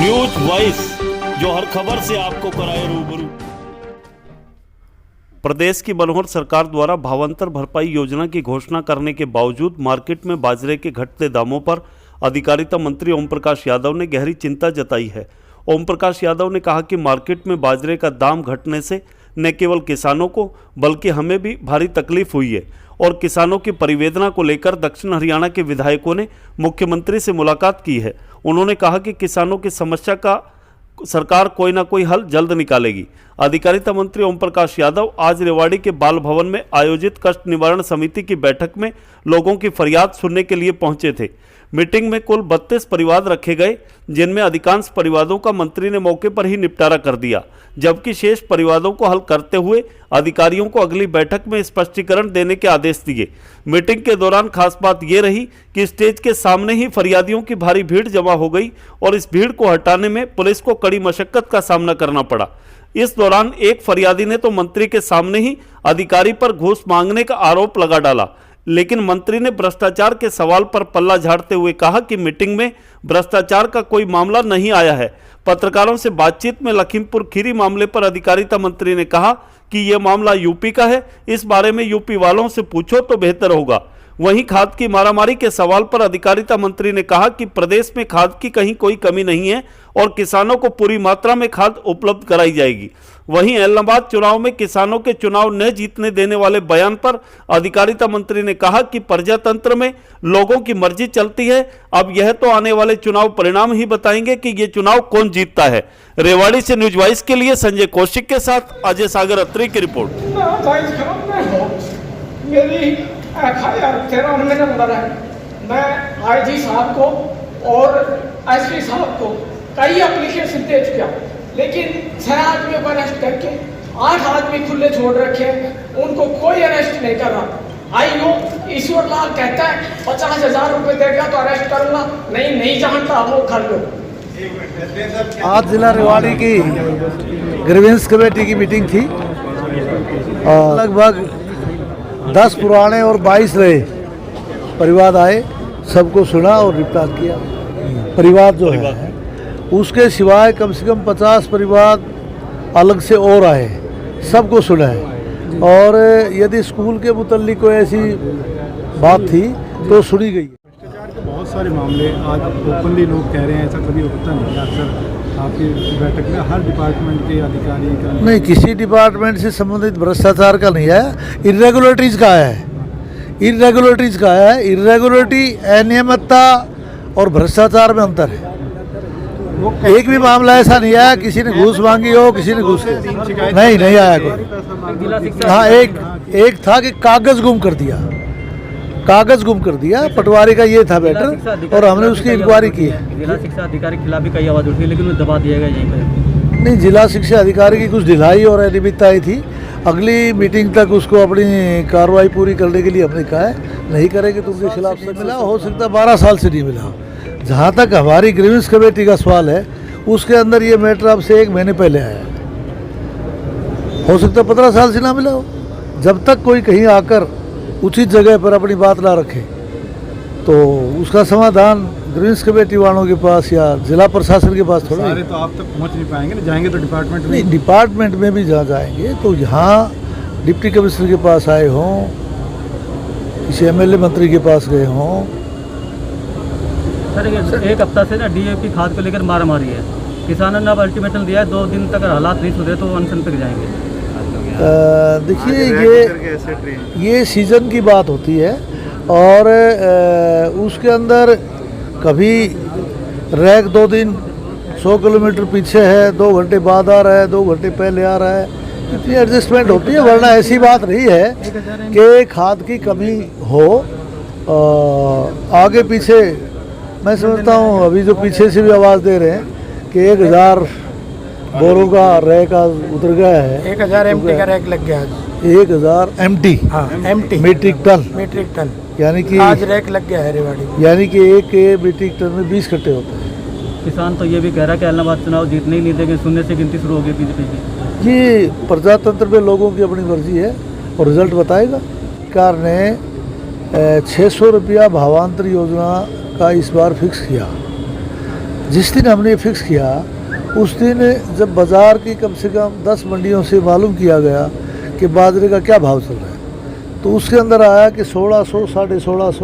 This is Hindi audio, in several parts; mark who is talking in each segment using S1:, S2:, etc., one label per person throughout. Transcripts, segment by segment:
S1: न्यूज वॉइस, जो हर खबर से आपको कराए रूबरू। प्रदेश की मनोहर सरकार द्वारा भावांतर भरपाई योजना की घोषणा करने के बावजूद मार्केट में बाजरे के घटते दामों पर अधिकारिता मंत्री ओम प्रकाश यादव ने गहरी चिंता जताई है। ओम प्रकाश यादव ने कहा कि मार्केट में बाजरे का दाम घटने से न केवल किसानों को बल्कि हमें भी भारी तकलीफ हुई है और किसानों की परिवेदना को लेकर दक्षिण हरियाणा के विधायकों ने मुख्यमंत्री से मुलाकात की है। उन्होंने कहा कि किसानों की समस्या का सरकार कोई ना कोई हल जल्द निकालेगी। अधिकारिता मंत्री ओम प्रकाश यादव आज रेवाड़ी के बाल भवन में आयोजित कष्ट निवारण समिति की बैठक में लोगों की फरियाद सुनने के लिए पहुंचे थे। मीटिंग में कुल 32 परिवाद रखे गए, जिनमें अधिकांश परिवादों का मंत्री ने मौके पर ही निपटारा कर दिया, जबकि शेष परिवादों को हल करते हुए अधिकारियों को अगली बैठक में स्पष्टीकरण देने के आदेश दिए। मीटिंग के दौरान खास बात यह रही कि स्टेज के सामने ही फरियादियों की भारी भीड़ जमा हो गई और इस भीड़ को हटाने में पुलिस को कड़ी मशक्कत का सामना करना पड़ा। इस दौरान एक फरियादी ने तो मंत्री के सामने ही अधिकारी पर घूस मांगने का आरोप लगा डाला, लेकिन मंत्री ने भ्रष्टाचार के सवाल पर पल्ला झाड़ते हुए कहा कि मीटिंग में भ्रष्टाचार का कोई मामला नहीं आया है। पत्रकारों से बातचीत में लखीमपुर खीरी मामले पर अधिकारिता मंत्री ने कहा कि यह मामला यूपी का है, इस बारे में यूपी वालों से पूछो तो बेहतर होगा। वहीं खाद की मारामारी के सवाल पर अधिकारिता मंत्री ने कहा कि प्रदेश में खाद की कहीं कोई कमी नहीं है और किसानों को पूरी मात्रा में खाद उपलब्ध कराई जाएगी। वहीं ऐलनाबाद चुनाव में किसानों के चुनाव न जीतने देने वाले बयान पर अधिकारिता मंत्री ने कहा कि प्रजातंत्र में लोगों की मर्जी चलती है। अब यह तो आने वाले चुनाव परिणाम ही बताएंगे कि ये चुनाव कौन जीतता है। रेवाड़ी से न्यूज वाइस के लिए संजय कौशिक के साथ अजय सागर अत्री की रिपोर्ट।
S2: मेरी FIR 13 नंबर है। मैं IG साहब को और SP साहब को कई एप्लीकेशन दे चुका, लेकिन 6 आदमियों को अरेस्ट करके 8 आदमी खुले छोड़ रखे, उनको कोई अरेस्ट नहीं कर रहा। आई नो ईश्वर लाल कहता है 50,000 रुपए देगा तो अरेस्ट करूंगा, नहीं जानता वो कर लो।
S3: आज जिला रेवाड़ी की ग्रीवेंस कमेटी की मीटिंग थी और लगभग 10 पुराने और 22 नए परिवाद आए, सबको सुना और निपटान किया। परिवाद जो है उसके सिवाय कम से कम 50 परिवाद अलग से और आए, सबको सुना है और यदि स्कूल के मुतल्लिक कोई ऐसी बात थी तो सुनी गई।
S4: भ्रष्टाचार के बहुत सारे मामले आज ओपनली लोग कह रहे हैं, ऐसा कभी होता नहीं है। अक्सर आपकी बैठक में हर डिपार्टमेंट के अधिकारी का
S3: नहीं, किसी डिपार्टमेंट से संबंधित भ्रष्टाचार का नहीं है, इरेगुलरिटीज का है। इरेगुलरिटी अनियमितता और भ्रष्टाचार में अंतर है। एक भी मामला ऐसा नहीं आया किसी ने घूस मांगी हो, किसी ने घूस नहीं आया कोई। हाँ, एक था कि कागज गुम कर दिया, पटवारी का ये था मैटर और हमने उसकी इंक्वायरी की है।
S5: जिला शिक्षा अधिकारी के खिलाफ भी कई आवाज उठी, लेकिन दबा दिया गया यहीं पर।
S3: नहीं, जिला शिक्षा अधिकारी की कुछ ढिलाई और अनियमितता आई थी। अगली मीटिंग तक उसको अपनी कार्रवाई पूरी करने के लिए हमने कहा है, नहीं करेंगे तो उनके खिलाफ से मिला, हो सकता है 12 साल से नहीं मिला। जहाँ तक हमारी ग्रीवेंस कमेटी का सवाल है, उसके अंदर ये मैटर अब से 1 महीने पहले आया, हो सकता है 15 साल से ना मिला हो। जब तक कोई कहीं आकर उचित जगह पर अपनी बात ना रखे तो उसका समाधान ग्रीवेंस कमेटी वालों के पास या जिला प्रशासन के पास थोड़ा।
S4: सारे तो आप तक पहुंच नहीं पाएंगे ना, जाएंगे तो डिपार्टमेंट में।
S3: नहीं, डिपार्टमेंट में भी जहाँ जाएंगे तो यहाँ डिप्टी कमिश्नर के पास आए हों, किसी MLA मंत्री के पास गए हों।
S5: सर, एक हफ्ता से ना DAP खाद को लेकर मारामारी है। किसानों ने अब अल्टीमेटम दिया है 2 दिन तक अगर हालात नहीं सुधरे तो अनशन तक जाएंगे।
S3: देखिए, ये सीजन की बात होती है और उसके अंदर कभी रैक 2 दिन 100 किलोमीटर पीछे है, 2 घंटे बाद आ रहा है, 2 घंटे पहले आ रहा है, इतनी एडजस्टमेंट होती है। वरना ऐसी बात नहीं है कि खाद की कमी हो। आगे पीछे मैं समझता हूँ अभी जो पीछे से भी आवाज़ दे रहे हैं कि 1000 बोरों का रैक उतर गया है।
S2: 1000 MT का रैक लग गया।
S3: 1000 MT,
S2: MT
S3: मीट्रिक टन, यानी कि
S2: आज रैक लग गया है रेवाड़ी।
S3: यानी कि एक मीट्रिक टन में 20 कट्टे होते हैं।
S5: किसान तो ये भी कह रहा है कि ऐलनाबाद चुनाव जीतने ही नहीं देंगे, शून्य से गिनती शुरू होगी बीजेपी की।
S3: ये प्रजातंत्र में लोगों की अपनी मर्जी है और रिजल्ट बताएगा। सरकार ने 600 रुपया भावांतर योजना का इस बार फिक्स किया जिस दिन हमने फिक्स किया उस दिन जब बाज़ार की कम से कम 10 मंडियों से मालूम किया गया कि बाजरे का क्या भाव चल रहा है, तो उसके अंदर आया कि 1600 1650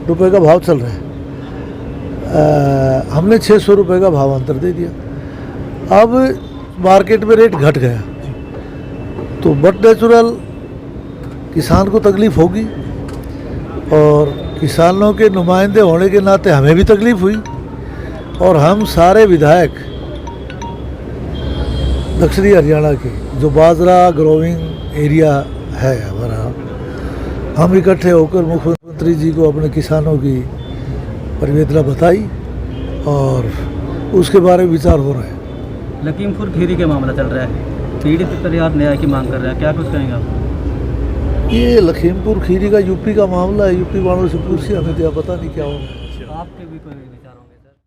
S3: रुपये का भाव चल रहा है। हमने 600 रुपये का भाव अंतर दे दिया। अब मार्केट में रेट घट गया तो बट नेचुरल किसान को तकलीफ़ होगी, और किसानों के नुमाइंदे होने के नाते हमें भी तकलीफ़ हुई। और हम सारे विधायक दक्षिणी हरियाणा के जो बाजरा ग्रोविंग एरिया है हमारा, हम इकट्ठे होकर मुख्यमंत्री जी को अपने किसानों की परिवेदना बताई और उसके बारे में विचार हो रहा है।
S5: लखीमपुर खीरी के मामला चल रहा है, पीड़ित परिवार न्याय की मांग कर रहे हैं, क्या कुछ कहेंगे आप?
S3: ये लखीमपुर खीरी का यूपी का मामला है, यूपी वालों से पूछिए, हमें तो पता नहीं क्या हो रहा है।
S5: आपके भी कोई